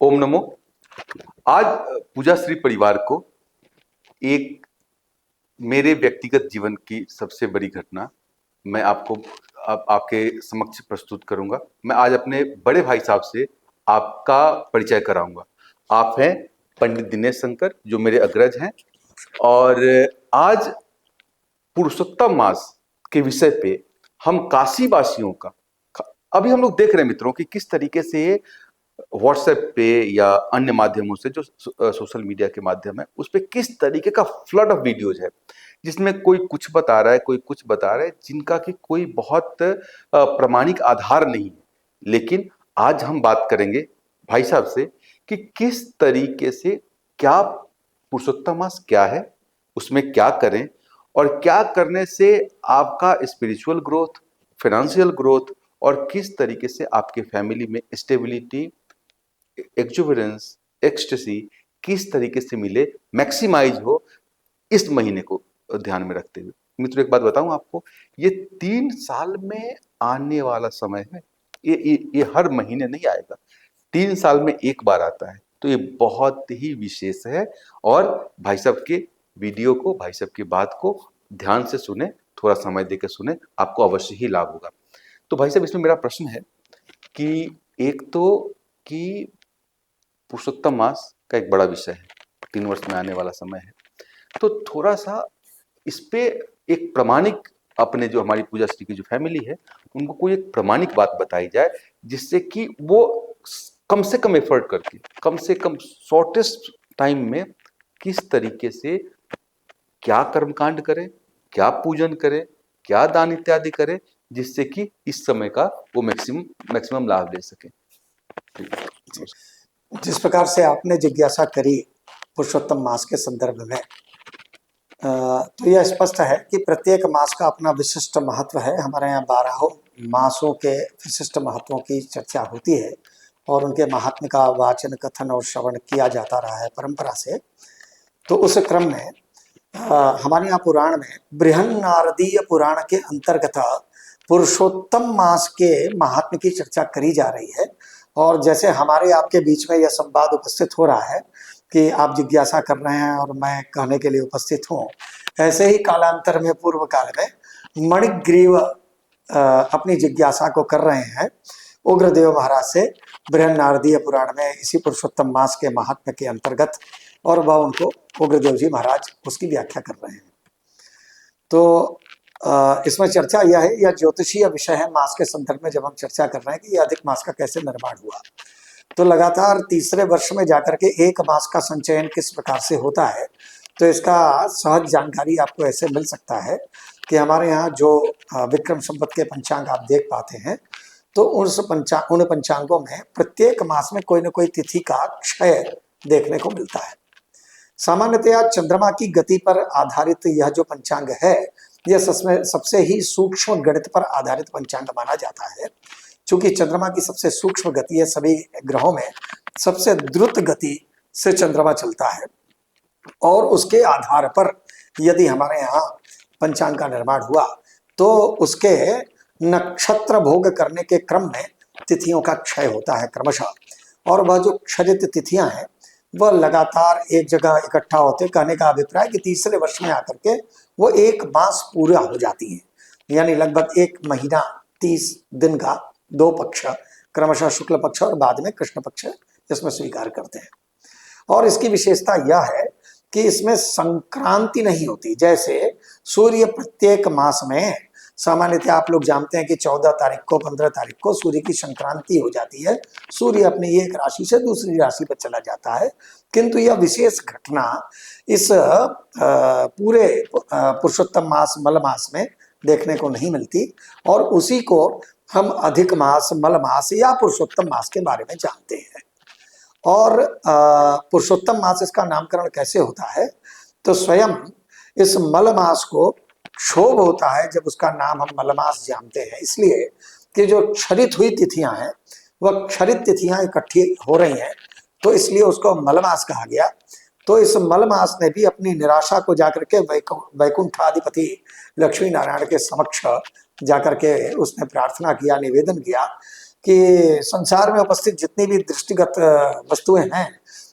ओम नमो। आज पूजाश्री परिवार को एक मेरे व्यक्तिगत जीवन की सबसे बड़ी घटना मैं आपके समक्ष प्रस्तुत करूंगा। मैं आज अपने बड़े भाई साहब से आपका परिचय कराऊंगा। आप हैं पंडित दिनेश शंकर, जो मेरे अग्रज हैं, और आज पुरुषोत्तम मास के विषय पे हम काशी वासियों का, अभी हम लोग देख रहे हैं मित्रों कि किस तरीके से व्हाट्सएप पे या अन्य माध्यमों से, जो सोशल मीडिया के माध्यम है, उस पे किस तरीके का फ्लड ऑफ वीडियोज है, जिसमें कोई कुछ बता रहा है, कोई कुछ बता रहा है, जिनका कि कोई बहुत प्रामाणिक आधार नहीं है। लेकिन आज हम बात करेंगे भाई साहब से कि किस तरीके से, क्या पुरुषोत्तम मास क्या है, उसमें क्या करें, और क्या करने से आपका स्पिरिचुअल ग्रोथ, फाइनेंशियल ग्रोथ, और किस तरीके से आपके फैमिली में स्टेबिलिटी, एक्जुबरेंस, एक्सटेसी किस तरीके से मिले, मैक्सिमाइज हो, इस महीने को ध्यान में रखते हुए। मित्रों, एक बात बताऊं आपको, ये 3 साल में आने वाला समय है। ये हर महीने नहीं आएगा, 3 साल में एक बार आता है। तो ये बहुत ही विशेष है। और भाई साहब के वीडियो को, भाई साहब की बात को ध्यान से सुने, थोड़ा समय देकर सुने, आपको अवश्य ही लाभ होगा। तो भाई साहब, इसमें मेरा प्रश्न है कि एक तो कि पुरुषोत्तम मास का एक बड़ा विषय है, 3 वर्ष में आने वाला समय है, तो थोड़ा सा इस पे एक प्रमाणिक, अपने जो हमारी पूजा श्री की जो फैमिली है, उनको कोई एक प्रमाणिक बात बताई जाए, जिससे कि वो कम से कम एफर्ट करके, कम से कम शॉर्टेस्ट टाइम में किस तरीके से क्या कर्मकांड करें, क्या पूजन करें, क्या दान इत्यादि करें, जिससे कि इस समय का वो मैक्सिमम लाभ ले सके। जिस प्रकार से आपने जिज्ञासा करी पुरुषोत्तम मास के संदर्भ में, तो यह स्पष्ट है कि प्रत्येक मास का अपना विशिष्ट महत्व है। हमारे यहाँ 12 मासों के विशिष्ट महत्वों की चर्चा होती है और उनके महात्म्य का वाचन, कथन और श्रवण किया जाता रहा है परंपरा से। तो उस क्रम में हमारे यहाँ पुराण में बृहन्नारदीय पुराण के अंतर्गत पुरुषोत्तम मास के महात्म्य की चर्चा करी जा रही है। और जैसे हमारे आपके बीच में यह संवाद उपस्थित हो रहा है कि आप जिज्ञासा कर रहे हैं और मैं कहने के लिए उपस्थित हूँ, ऐसे ही कालांतर में, पूर्व काल में मणिग्रीव अपनी जिज्ञासा को कर रहे हैं उग्रदेव महाराज से बृहन्नारदीय पुराण में, इसी पुरुषोत्तम मास के महात्म्य के अंतर्गत, और वह उनको उग्रदेव जी महाराज उसकी व्याख्या कर रहे हैं। तो इसमें चर्चा यह है, यह ज्योतिषीय विषय है मास के संदर्भ में। जब हम चर्चा कर रहे हैं कि यह अधिक मास का कैसे निर्माण हुआ, तो लगातार तीसरे वर्ष में जाकर के एक मास का संचयन किस प्रकार से होता है, तो इसका सहज जानकारी आपको ऐसे मिल सकता है कि हमारे यहाँ जो विक्रम संवत के पंचांग आप देख पाते हैं, तो उन पंचांगों में प्रत्येक मास में कोई न कोई तिथि का क्षय देखने को मिलता है। सामान्यतया चंद्रमा की गति पर आधारित यह जो पंचांग है, यह सबसे ही सूक्ष्म गणित पर आधारित पंचांग माना जाता है। चूंकि चंद्रमा की सबसे सूक्ष्म गति है, सभी ग्रहों में सबसे द्रुत गति से चंद्रमा चलता है, और उसके आधार पर यदि हमारे यहाँ पंचांग का निर्माण हुआ, तो उसके नक्षत्र भोग करने के क्रम में तिथियों का क्षय होता है क्रमशः। और वह जो क्षरित तिथियां हैं, वह लगातार एक जगह इकट्ठा होते, कहने का अभिप्राय कि तीसरे वर्ष में आकर के वो एक मास पूरा हो जाती है, यानी लगभग 1 महीना 30 दिन का 2 पक्ष, क्रमशः शुक्ल पक्ष और बाद में कृष्ण पक्ष, इसमें स्वीकार करते हैं। और इसकी विशेषता यह है कि इसमें संक्रांति नहीं होती। जैसे सूर्य प्रत्येक मास में, सामान्यतः आप लोग जानते हैं कि 14 तारीख को, 15 तारीख को सूर्य की संक्रांति हो जाती है, सूर्य अपनी एक राशि से दूसरी राशि पर चला जाता है। किंतु यह विशेष घटना इस पूरे पुरुषोत्तम मास, मल मास में देखने को नहीं मिलती, और उसी को हम अधिक मास, मल मास या पुरुषोत्तम मास के बारे में जानते हैं। और पुरुषोत्तम मास, इसका नामकरण कैसे होता है, तो स्वयं इस मल मास को क्षोभ होता है जब उसका नाम हम मलमास जानते हैं, इसलिए कि जो क्षरित हुई तिथियां हैं, वह क्षरित तिथियां इकट्ठी हो रही हैं, तो इसलिए उसको मलमास कहा गया। तो इस मलमास ने भी अपनी निराशा को जाकर के वैकुंठाधिपति लक्ष्मी नारायण के समक्ष जाकर के उसने प्रार्थना किया, निवेदन किया कि संसार में उपस्थित जितनी भी दृष्टिगत वस्तुएं हैं,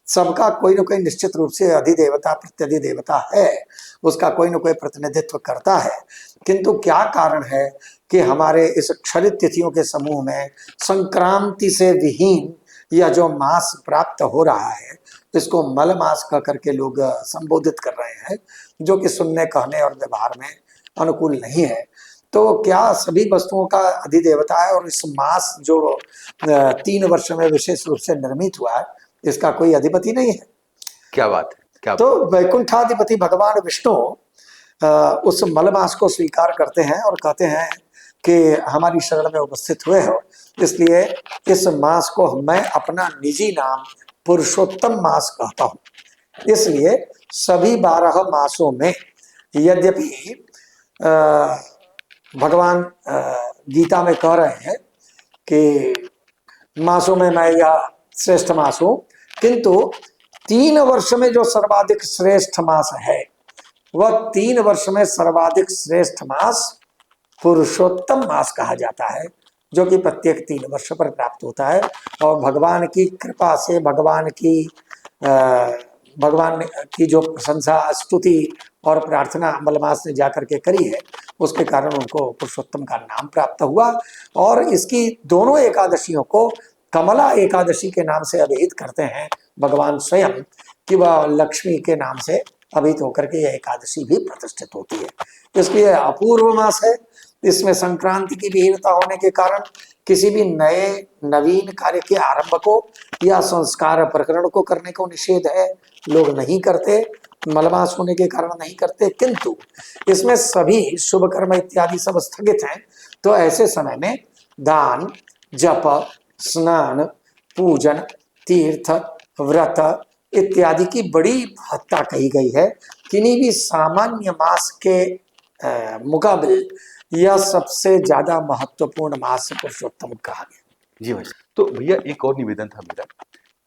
सबका कोई ना कोई निश्चित रूप से अधिदेवता प्रत्यधिदेवता है, उसका कोई ना कोई प्रतिनिधित्व करता है। किंतु क्या कारण है कि हमारे इस क्षरित तिथियों के समूह में संक्रांति से विहीन यह जो मास प्राप्त हो रहा है, इसको मल मास कह करके लोग संबोधित कर रहे हैं, जो कि सुनने कहने और व्यवहार में अनुकूल नहीं है। तो क्या सभी वस्तुओं का अधिदेवता है और इस मास जो 3 वर्ष में विशेष रूप से निर्मित हुआ है, इसका कोई अधिपति नहीं है? क्या बात है, क्या तो वैकुंठाधिपति भगवान विष्णु उस मल मास को स्वीकार करते हैं और कहते हैं कि हमारी शरण में उपस्थित हुए हो, इसलिए इस मास को मैं अपना निजी नाम पुरुषोत्तम मास कहता हूं। इसलिए सभी 12 मासों में, यद्यपि भगवान गीता में कह रहे हैं कि मासों में मैं यह श्रेष्ठ मास हूं, किंतु 3 वर्ष में जो सर्वाधिक श्रेष्ठ मास है, वह 3 वर्ष में सर्वाधिक श्रेष्ठ मास पुरुषोत्तम मास कहा जाता है, जो कि प्रत्येक 3 वर्ष पर प्राप्त होता है। और भगवान की कृपा से, भगवान की जो प्रशंसा, स्तुति और प्रार्थना मलमास ने जाकर के करी है, उसके कारण उनको पुरुषोत्तम का नाम प्राप्त हुआ। और इसकी दोनों एकादशियों को कमला एकादशी के नाम से अभिहित करते हैं भगवान स्वयं, कि वह लक्ष्मी के नाम से अभिहित होकर के यह एकादशी भी प्रतिष्ठित होती है। इसलिए अपूर्व मास है। इसमें संक्रांति की विहीनता होने के कारण किसी भी नए नवीन कार्य के आरंभ को या संस्कार प्रकरण को करने को निषेध है, लोग नहीं करते, मलमास होने के कारण नहीं करते। किंतु इसमें सभी शुभ कर्म इत्यादि सब स्थगित हैं, तो ऐसे समय में दान, जप, स्नान, पूजन, तीर्थ, व्रत इत्यादि की बड़ी महत्ता कही गई है। किन्हीं भी सामान्य मास के मुकाबले यह सबसे ज्यादा महत्वपूर्ण मास पुरुषोत्तम कहा गया। जी भाई। तो भैया एक और निवेदन था मेरा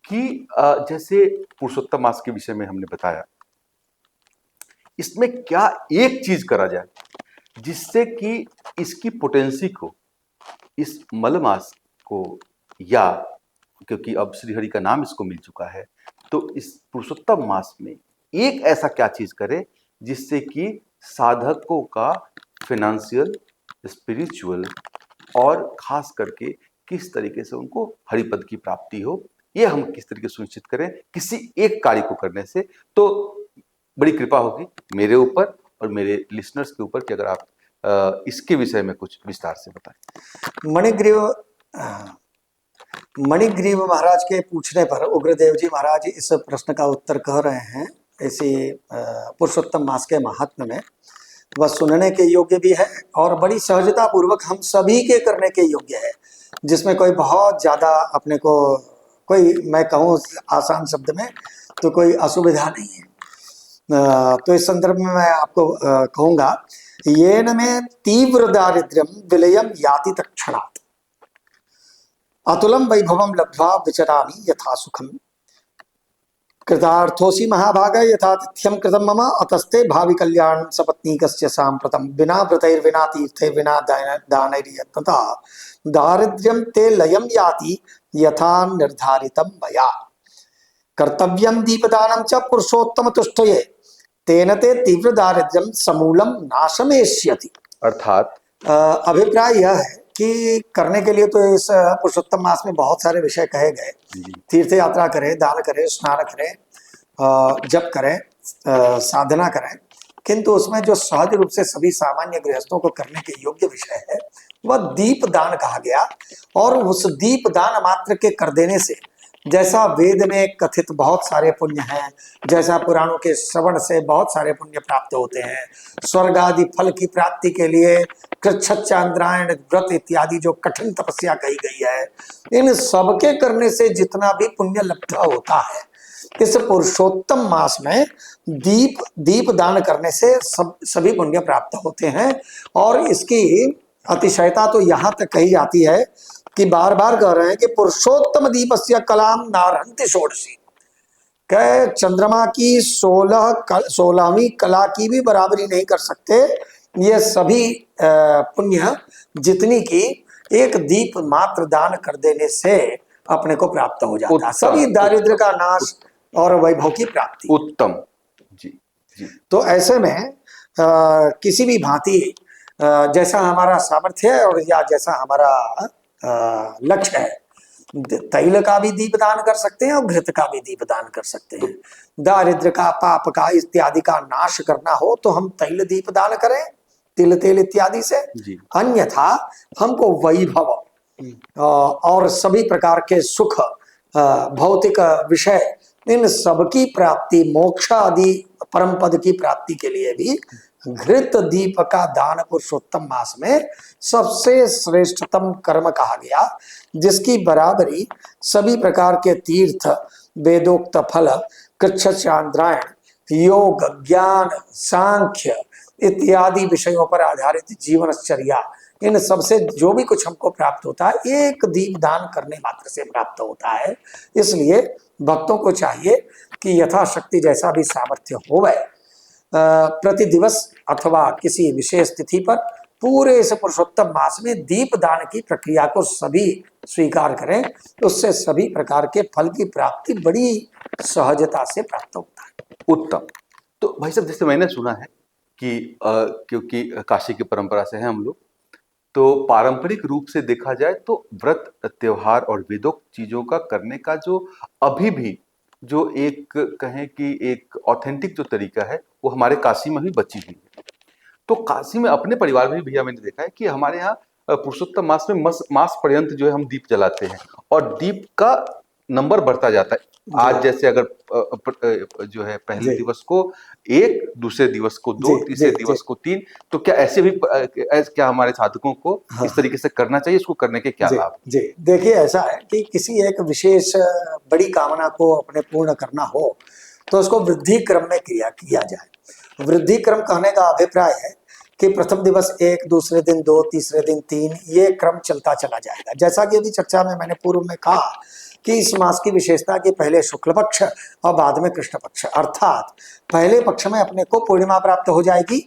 कि जैसे पुरुषोत्तम मास के विषय में हमने बताया, इसमें क्या एक चीज करा जाए जिससे कि इसकी पोटेंसी को, इस मल मास को, या क्योंकि अब श्रीहरि का नाम इसको मिल चुका है, तो इस पुरुषोत्तम मास में एक ऐसा क्या चीज करे जिससे कि साधकों का फाइनेंशियल, स्पिरिचुअल और खास करके किस तरीके से उनको हरिपद की प्राप्ति हो, ये हम किस तरीके से सुनिश्चित करें किसी एक कार्य को करने से, तो बड़ी कृपा होगी मेरे ऊपर और मेरे लिसनर्स के ऊपर कि अगर आप इसके विषय में कुछ विस्तार से बताएं। मणिग्रीव महाराज के पूछने पर उग्रदेव जी महाराज इस प्रश्न का उत्तर कह रहे हैं। इसी पुरुषोत्तम मास के महात्म्य में वह सुनने के योग्य भी है और बड़ी सहजता पूर्वक हम सभी के करने के योग्य है, जिसमें कोई बहुत ज्यादा अपने को, कोई मैं कहूँ आसान शब्द में, तो कोई असुविधा नहीं है। तो इस संदर्भ में मैं आपको कहूँगा, येन में तीव्र दारिद्र्यम विलयम याति तत्क्षणात् अतुलम वैभवम लब्ध्वा विचरामि यथा सुखम कृतार्थोसी महाभाग यथातिथ्यम कृतम मम अतस्ते भावि कल्याण सपत्नीकस्य साम्प्रतम विना व्रतैर्विना तीर्थे विना दानैर्यत्नता दारिद्र्यम ते लयम याति यथा निर्धारितम मया कर्तव्यम दीपदानम च पुरुषोत्तम तुष्टये तेन ते तीव्र दारिद्र्यम समूलम नाशमेष्यति। अर्थात अभिप्राय यह है कि करने के लिए तो इस पुरुषोत्तम मास में बहुत सारे विषय कहे गए। तीर्थ यात्रा करें, दान करें, स्नान करें, जप करें, साधना करें, किंतु उसमें जो सहज रूप से सभी सामान्य गृहस्थों को करने के योग्य विषय है वह दीप दान कहा गया। और उस दीप दान मात्र के कर देने से, जैसा वेद में कथित बहुत सारे पुण्य हैं, जैसा पुराणों के श्रवण से बहुत सारे पुण्य प्राप्त होते हैं, स्वर्ग आदि फल की प्राप्ति के लिए कृच्छ्रायण व्रत इत्यादि जो कठिन तपस्या कही गई है, इन सबके करने से जितना भी पुण्य लब्ध होता है, इस पुरुषोत्तम मास में दीप दान करने से सभी पुण्य प्राप्त होते हैं। और इसकी अतिशयता तो यहाँ तक कही जाती है कि बार बार कह रहे हैं कि पुरुषोत्तम दीपस्य कलाम नारहन्ति षोडशी, कह चंद्रमा की 16वीं कला की भी बराबरी नहीं कर सकते ये सभी पुण्य, जितनी की एक दीप मात्र दान कर देने से अपने को प्राप्त हो जाता है, उत्तम, सभी दारिद्र्य उत्तम, का नाश और वैभव की प्राप्ति। उत्तम। जी, जी। तो ऐसे में किसी भी भांति जैसा हमारा सामर्थ्य है और या जैसा हमारा लक्ष्य है, तैल का भी दीपदान कर सकते हैं और घृत का भी दीपदान कर सकते हैं। दारिद्र्य का, पाप का इत्यादि का नाश करना हो तो हम तैल दीपदान करें, तिल तेल इत्यादि से। जी। अन्यथा हमको वैभव और सभी प्रकार के सुख, भौतिक विषय, इन सबकी प्राप्ति, मोक्ष आदि परम पद की प्राप्ति के लिए भी घृत दीप का दान पुरुषोत्तम मास में सबसे श्रेष्ठतम कर्म कहा गया, जिसकी बराबरी सभी प्रकार के तीर्थ, वेदोक्त फल, कृच्छ चांद्रायण, योग, ज्ञान, सांख्य इत्यादि विषयों पर आधारित जीवनचर्या, इन सबसे जो भी कुछ हमको प्राप्त होता है एक दीप दान करने मात्र से प्राप्त होता है। इसलिए भक्तों को चाहिए कि यथाशक्ति जैसा भी सामर्थ्य हो वह प्रति दिवस अथवा किसी विशेष तिथि पर पूरे इस पुरुषोत्तम मास में दीप दान की प्रक्रिया को सभी स्वीकार करें, उससे सभी प्रकार के फल की प्राप्ति बड़ी सहजता से प्राप्त होता है। उत्तम। तो भाई साहब, जैसे मैंने सुना है कि क्योंकि काशी की परंपरा से हैं हम लोग, तो पारंपरिक रूप से देखा जाए तो व्रत, त्योहार और वेदोक्त चीजों का करने का जो अभी भी जो एक कहें कि एक ऑथेंटिक जो तरीका है वो हमारे काशी में भी बची हुई है। तो काशी में अपने परिवार में भी भैया मैंने देखा है कि हमारे यहाँ पुरुषोत्तम मास में मास पर्यंत जो है हम दीप जलाते हैं और दीप का नंबर बढ़ता जाता है। आज जैसे अगर जो है पहले जी। दिवस को 1, दूसरे दिवस को 2, जी, तीसरे जी, दिवस जी। को 3, तो क्या ऐसे भी क्या हमारे साधकों को हाँ, इस तरीके से करना चाहिए? इसको करने के क्या जी, लाभ? जी। देखिए ऐसा है कि किसी एक विशेष बड़ी कामना को अपने पूर्ण करना हो तो उसको वृद्धि क्रम में किया जाए। वृद्धि क्रम कहने का अभिप्राय है कि प्रथम दिवस 1, दूसरे दिन 2, तीसरे दिन 3, ये क्रम चलता चला जाएगा। जैसा कि अभी चर्चा में मैंने पूर्व में कहा कि इस मास की विशेषता कि पहले शुक्ल पक्ष और बाद में कृष्ण पक्ष, अर्थात पहले पक्ष में अपने को पूर्णिमा प्राप्त हो जाएगी,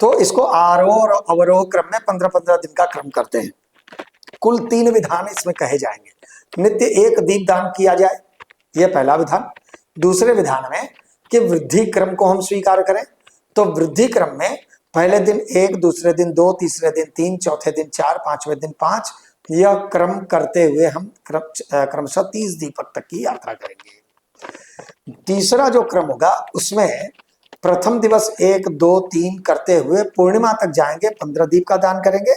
तो इसको आरोह और अवरोह क्रम में 15-15 दिन का क्रम करते हैं। कुल 3 विधान इसमें कहे जाएंगे। नित्य 1 दीप दान किया जाए, यह पहला विधान। दूसरे विधान में कि वृद्धि क्रम को हम स्वीकार करें, तो वृद्धि क्रम में पहले दिन 1, दूसरे दिन 2, तीसरे दिन 3, चौथे दिन 4, पांचवें दिन 5, यह क्रम करते हुए हम क्रमशः 30 दीपक तक की यात्रा करेंगे। तीसरा जो क्रम होगा उसमें प्रथम दिवस 1, 2, 3 करते हुए पूर्णिमा तक जाएंगे, 15 दीप का दान करेंगे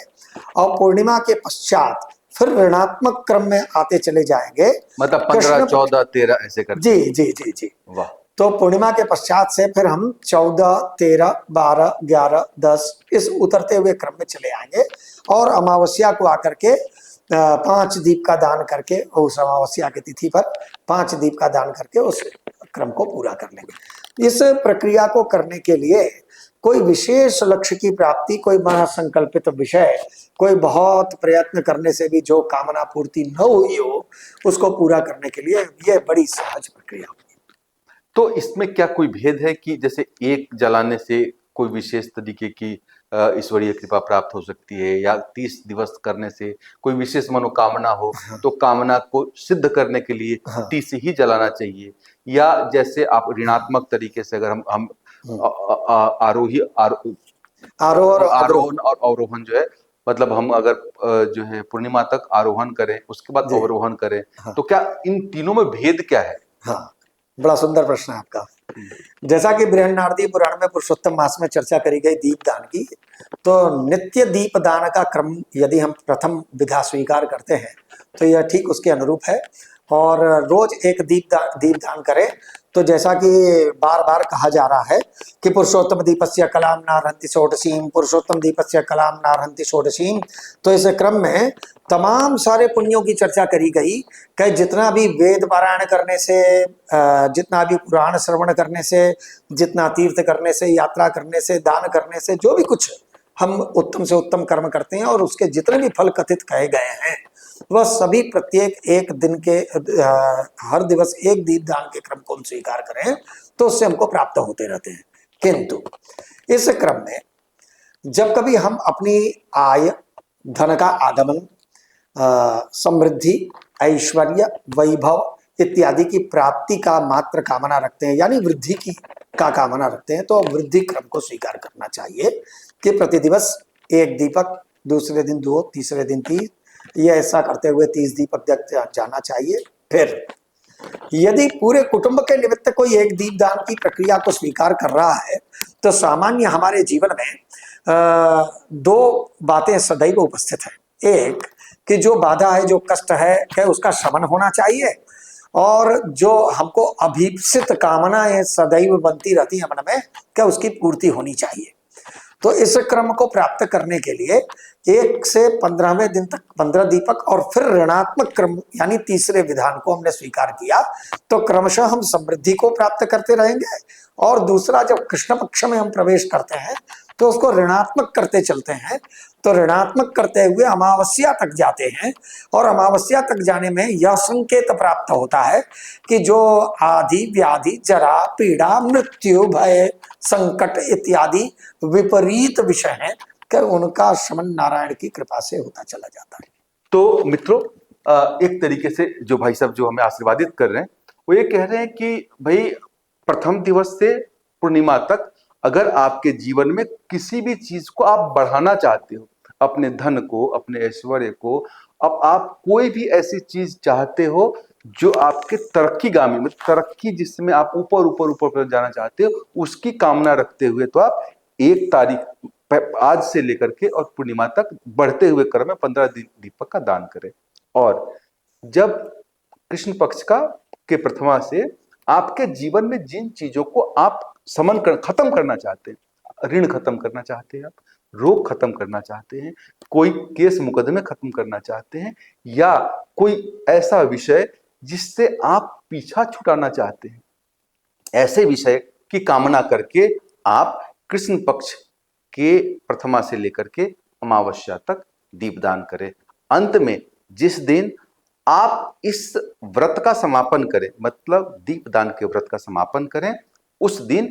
और पूर्णिमा के पश्चात फिर ऋणात्मक क्रम में आते चले जाएंगे। मतलब 15, 14, 13 ऐसे करके? जी जी जी जी। वाह। तो पूर्णिमा के पश्चात से फिर हम 14, 13, 12, 11, 10 इस उतरते हुए क्रम में चले आएंगे और अमावस्या को आकर के 5 दीप का दान करके, उस अमावस्या की तिथि पर 5 दीप का दान करके उस क्रम को पूरा कर लेंगे। इस प्रक्रिया को करने के लिए कोई विशेष लक्ष्य की प्राप्ति, कोई महासंकल्पित विषय, कोई बहुत प्रयत्न करने से भी जो कामना पूर्ति न हुई हो, उसको पूरा करने के लिए यह बड़ी सहज प्रक्रिया होगी। तो इसमें क्या कोई भेद है कि जैसे एक जलाने से कोई विशेष तरीके की ईश्वरीय कृपा प्राप्त हो सकती है, या 30 दिवस करने से कोई विशेष मनोकामना हो तो कामना को सिद्ध करने के लिए 30 ही जलाना चाहिए, या जैसे आप ऋणात्मक तरीके से अगर हम आरोहण और अवरोहन जो है, मतलब हम अगर जो है पूर्णिमा तक आरोहण करें उसके बाद अवरोहण करें, तो क्या इन तीनों में भेद क्या है? हाँ, बड़ा सुंदर प्रश्न है आपका। जैसा कि बृहन्नारदी पुराण में पुरुषोत्तम मास में चर्चा करी गई दीप दान की, तो नित्य दीप दान का क्रम यदि हम प्रथम विधा स्वीकार करते हैं तो यह ठीक उसके अनुरूप है। और रोज एक दीप दान करें, तो जैसा कि बार बार कहा जा रहा है कि पुरुषोत्तम दीपस्य कलाम नारहंति षोडशीम, पुरुषोत्तम दीपस्य कलाम नारहंति षोडशीम। तो इस क्रम में तमाम सारे पुण्यों की चर्चा करी गई कि जितना भी वेद पारायण करने से, जितना भी पुराण श्रवण करने से, जितना तीर्थ करने से, यात्रा करने से, दान करने से, जो भी कुछ हम उत्तम से उत्तम कर्म करते हैं और उसके जितने भी फल कथित कहे गए हैं, वह सभी प्रत्येक एक दिन के हर दिवस एक दीप दान के क्रम को हम स्वीकार करें तो उससे हमको प्राप्त होते रहते हैं। किंतु इस क्रम में जब कभी हम अपनी आय, धन का आगमन, समृद्धि, ऐश्वर्य, वैभव इत्यादि की प्राप्ति का मात्र कामना रखते हैं, यानी वृद्धि की का कामना रखते हैं, तो वृद्धि क्रम को स्वीकार करना चाहिए कि प्रति दिवस एक दीपक, दूसरे दिन 2, तीसरे दिन 3, ये ऐसा करते हुए 30 दीपक तक जाना चाहिए। फिर यदि पूरे कुटुंब के निमित्त कोई एक दीपदान की प्रक्रिया को स्वीकार कर रहा है, तो सामान्य हमारे जीवन में दो बातें सदैव उपस्थित हैं। एक कि जो बाधा है, जो कष्ट है, क्या उसका शमन होना चाहिए, और जो हमको अभीप्सित कामनाएं सदैव बनती रहती है मन में, क्या उसकी पूर्ति होनी चाहिए। तो इस क्रम को प्राप्त करने के लिए 1 से 15वें दिन तक 15 दीपक, और फिर ऋणात्मक क्रम यानी तीसरे विधान को हमने स्वीकार किया, तो क्रमशः हम समृद्धि को प्राप्त करते रहेंगे। और दूसरा, जब कृष्ण पक्ष में हम प्रवेश करते हैं तो उसको ऋणात्मक करते चलते हैं, तो ऋणात्मक करते हुए अमावस्या तक जाते हैं, और अमावस्या तक जाने में यह संकेत प्राप्त होता है कि जो आदि व्याधि, जरा, पीड़ा, मृत्यु, भय, संकट इत्यादि विपरीत विषय हैं, कि उनका शमन नारायण की कृपा से होता चला जाता है। तो मित्रों, एक तरीके से जो भाई साहब जो हमें आशीर्वादित कर रहे हैं, वो ये कह रहे हैं कि भाई प्रथम दिवस से पूर्णिमा तक अगर आपके जीवन में किसी भी चीज को आप बढ़ाना चाहते हो, अपने धन को, अपने ऐश्वर्य को, अब आप कोई भी ऐसी चीज चाहते हो जो आपके तरक्कीगामी में, तरक्की जिसमें आप ऊपर ऊपर ऊपर पर जाना चाहते हो, उसकी कामना रखते हुए तो आप 1 तारीख आज से लेकर के और पूर्णिमा तक बढ़ते हुए क्रम में 15 दीपक का दान करें। और जब कृष्ण पक्ष का के प्रथमा से आपके जीवन में जिन चीजों को आप खत्म करना चाहते हैं, ऋण खत्म करना चाहते हैं, आप रोग खत्म करना चाहते हैं, कोई केस मुकदमे खत्म करना चाहते हैं, या कोई ऐसा विषय जिससे आप पीछा छुटाना चाहते हैं, ऐसे विषय की कामना करके आप कृष्ण पक्ष के प्रथमा से लेकर के अमावस्या तक दीपदान करें। अंत में जिस दिन आप इस व्रत का समापन करें, मतलब दीपदान के व्रत का समापन करें, उस दिन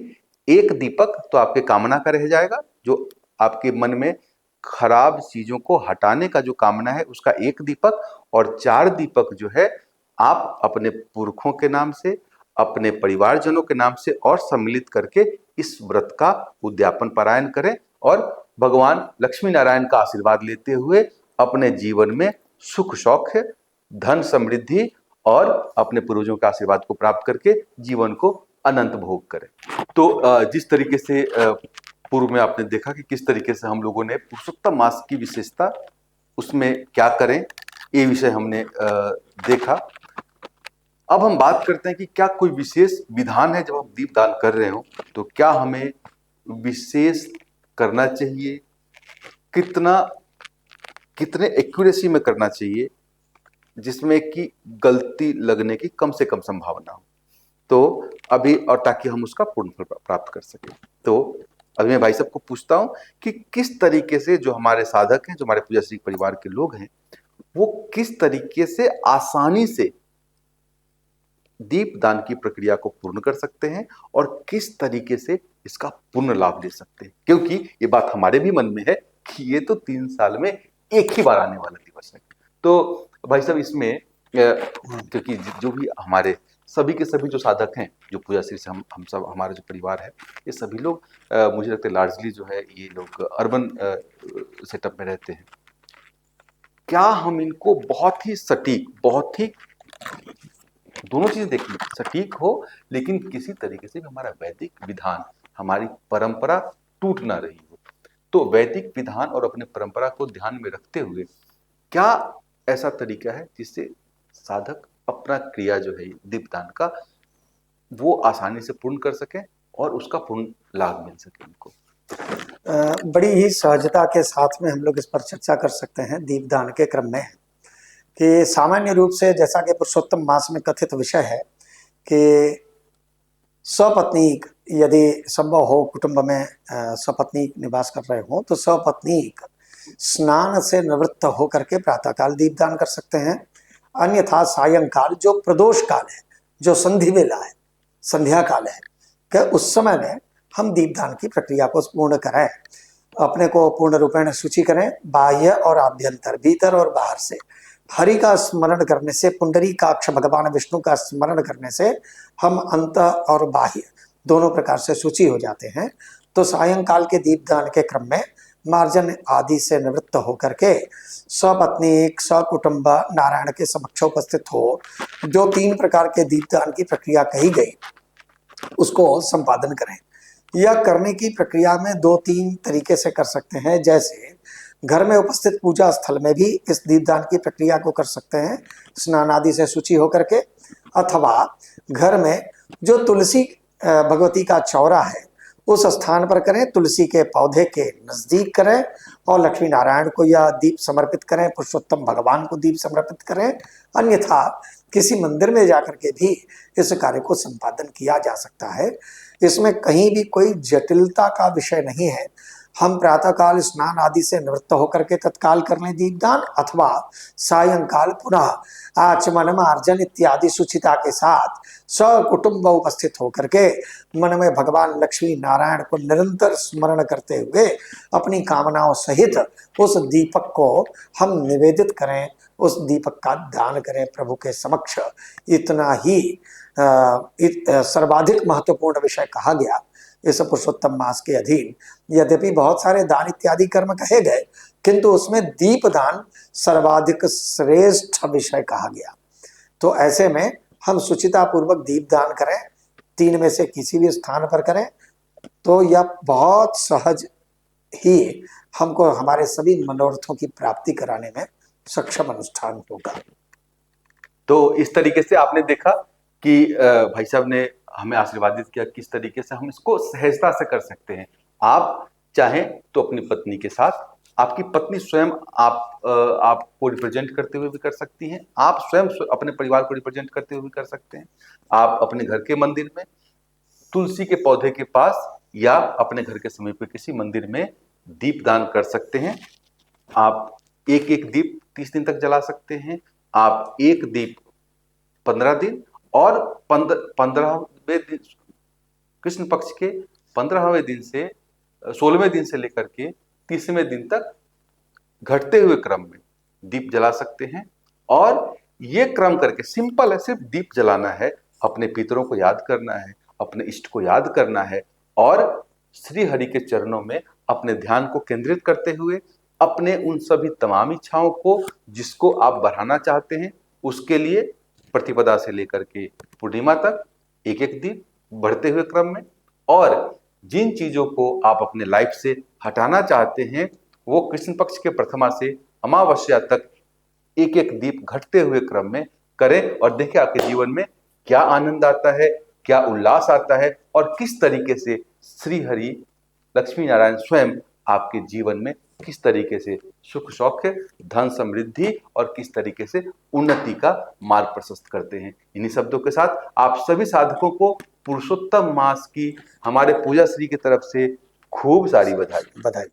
1 दीपक तो आपके कामना का रह जाएगा, जो आपके मन में खराब चीजों को हटाने का जो कामना है उसका 1 दीपक, और 4 दीपक जो है आप अपने पुरखों के नाम से, अपने परिवारजनों के नाम से और सम्मिलित करके इस व्रत का उद्यापन पारायण करें, और भगवान लक्ष्मी नारायण का आशीर्वाद लेते हुए अपने जीवन में सुख सौख्य, धन समृद्धि और अपने पूर्वजों के आशीर्वाद को प्राप्त करके जीवन को अनंत भोग करें। तो जिस तरीके से पूर्व में आपने देखा कि किस तरीके से हम लोगों ने पुरुषोत्तम मास की विशेषता, उसमें क्या करें, ये विषय हमने देखा। अब हम बात करते हैं कि क्या कोई विशेष विधान है, जब हम दीपदान कर रहे हो तो क्या हमें विशेष करना चाहिए, कितने एक्यूरेसी में करना चाहिए, जिसमें कि गलती लगने की कम से कम संभावना हो, तो अभी, और ताकि हम उसका पूर्ण फल प्राप्त कर सकें। तो अभी मैं भाई साहब को पूछता हूं कि किस तरीके से जो हमारे साधक हैं, जो हमारे पूजाश्री परिवार के लोग हैं, वो किस तरीके से आसानी से दीपदान की प्रक्रिया को पूर्ण कर सकते हैं और किस तरीके से इसका पूर्ण लाभ ले सकते हैं। क्योंकि ये बात हमारे भी मन में है कि ये तो 3 साल में एक ही बार आने वाला दिवस है। तो भाई साहब, इसमें क्योंकि जो भी हमारे सभी के सभी जो साधक हैं, जो पूजाश्री से हम सब, हमारा जो परिवार है, ये सभी लोग मुझे लगता है लार्जली जो है ये लोग अर्बन सेटअप में रहते हैं। क्या हम इनको बहुत ही सटीक, बहुत ही दोनों चीजें देखनी, सटीक हो लेकिन किसी तरीके से भी हमारा वैदिक विधान, हमारी परंपरा टूट ना रही हो, तो वैदिक विधान और अपने परंपरा को ध्यान में रखते हुए क्या ऐसा तरीका है जिससे साधक अपना क्रिया जो है दीपदान का, वो आसानी से पूर्ण कर सके और उसका पूर्ण लाभ मिल सके उनको? बड़ी ही सहजता के साथ में हम लोग इस पर चर्चा कर सकते हैं दीपदान के क्रम में, कि सामान्य रूप से जैसा कि पुरुषोत्तम मास में कथित विषय है कि सपत्नीक यदि संभव हो, कुटुंब में सपत्नीक निवास कर रहे हो, तो सपत्नीक स्नान से निवृत्त होकर के प्रातःकाल दीपदान कर सकते हैं। अन्यथा सायंकाल, जो प्रदोष काल है, जो संधि वेला है, संध्या काल है, कि उस समय में हम दीपदान की प्रक्रिया को पूर्ण करें। अपने को पूर्ण रूपेण शुचि करें, बाह्य और आभ्यंतर, भीतर और बाहर से। हरि का स्मरण करने से, पुंडरीकाक्ष भगवान विष्णु का स्मरण करने से हम अंत और बाह्य दोनों प्रकार से शुचि हो जाते हैं। तो सायंकाल के दीपदान के क्रम में मार्जन आदि से निवृत्त होकर के सपत्नीक सकुटुंब नारायण के समक्ष उपस्थित हो जो 3 प्रकार के दीपदान की प्रक्रिया कही गई उसको संपादन करें। यह करने की प्रक्रिया में 2-3 तरीके से कर सकते हैं। जैसे घर में उपस्थित पूजा स्थल में भी इस दीपदान की प्रक्रिया को कर सकते हैं, स्नान आदि से शुचि होकर के, अथवा घर में जो तुलसी भगवती का चौरा है उस स्थान पर करें, तुलसी के पौधे के नजदीक करें और लक्ष्मी नारायण को यह दीप समर्पित करें, पुरुषोत्तम भगवान को दीप समर्पित करें। अन्यथा किसी मंदिर में जाकर के भी इस कार्य को संपादन किया जा सकता है। इसमें कहीं भी कोई जटिलता का विषय नहीं है। हम प्रातःकाल स्नान आदि से निवृत्त होकर के तत्काल कर लें दीपदान, अथवा सायंकाल पुनः आचमन मार्जन इत्यादि शुचिता के साथ सकुटुंब उपस्थित होकर के मन में भगवान लक्ष्मी नारायण को निरंतर स्मरण करते हुए अपनी कामनाओं सहित उस दीपक को हम निवेदित करें, उस दीपक का दान करें प्रभु के समक्ष। इतना ही सर्वाधिक महत्वपूर्ण विषय कहा गया इस पुरुषोत्तम मास के अधीन। यद्यपि बहुत सारे दान इत्यादि कर्म कहे गए, किंतु उसमें दीपदान सर्वाधिक श्रेष्ठ विषय कहा गया। तो ऐसे में हम सुचिता पूर्वक दीपदान करें, 3 में से किसी भी स्थान पर करें, तो यह बहुत सहज ही हमको हमारे सभी मनोरथों की प्राप्ति कराने में सक्षम अनुष्ठान होगा। तो इस तरीके से आपने देखा कि भाई साहब ने हमें आशीर्वादित किया किस तरीके से हम इसको सहजता से कर सकते हैं। आप चाहें तो अपनी पत्नी के साथ, आपकी पत्नी स्वयं आपको रिप्रेजेंट करते हुए भी कर सकती हैं, आप स्वयं अपने परिवार को रिप्रेजेंट करते हुए भी कर सकते हैं। आप अपने घर के मंदिर में तुलसी के पौधे के पास या अपने घर के समीप के किसी मंदिर में दीपदान कर सकते हैं। आप एक दीप 30 दिन तक जला सकते हैं। आप एक दीप 15 दिन और 15वें दिन, कृष्ण पक्ष के 15वें दिन से 16वें दिन से लेकर के 30वें दिन तक घटते हुए क्रम में दीप जला सकते हैं। और ये क्रम करके सिंपल है, सिर्फ दीप जलाना है, अपने पितरों को याद करना है, अपने इष्ट को याद करना है और श्री हरि के चरणों में अपने ध्यान को केंद्रित करते हुए अपने उन सभी तमाम इच्छाओं को जिसको आप बढ़ाना चाहते हैं उसके लिए प्रतिपदा से लेकर के पूर्णिमा तक एक दीप बढ़ते हुए क्रम में, और जिन चीजों को आप अपने लाइफ से हटाना चाहते हैं वो कृष्ण पक्ष के प्रथमा से अमावस्या तक एक दीप घटते हुए क्रम में करें। और देखिए आपके जीवन में क्या आनंद आता है, क्या उल्लास आता है और किस तरीके से श्री हरि लक्ष्मी नारायण स्वयं आपके जीवन में किस तरीके से सुख सौख्य, धन समृद्धि और किस तरीके से उन्नति का मार्ग प्रशस्त करते हैं। इन्हीं शब्दों के साथ आप सभी साधकों को पुरुषोत्तम मास की हमारे पूजा श्री की तरफ से खूब सारी बधाई।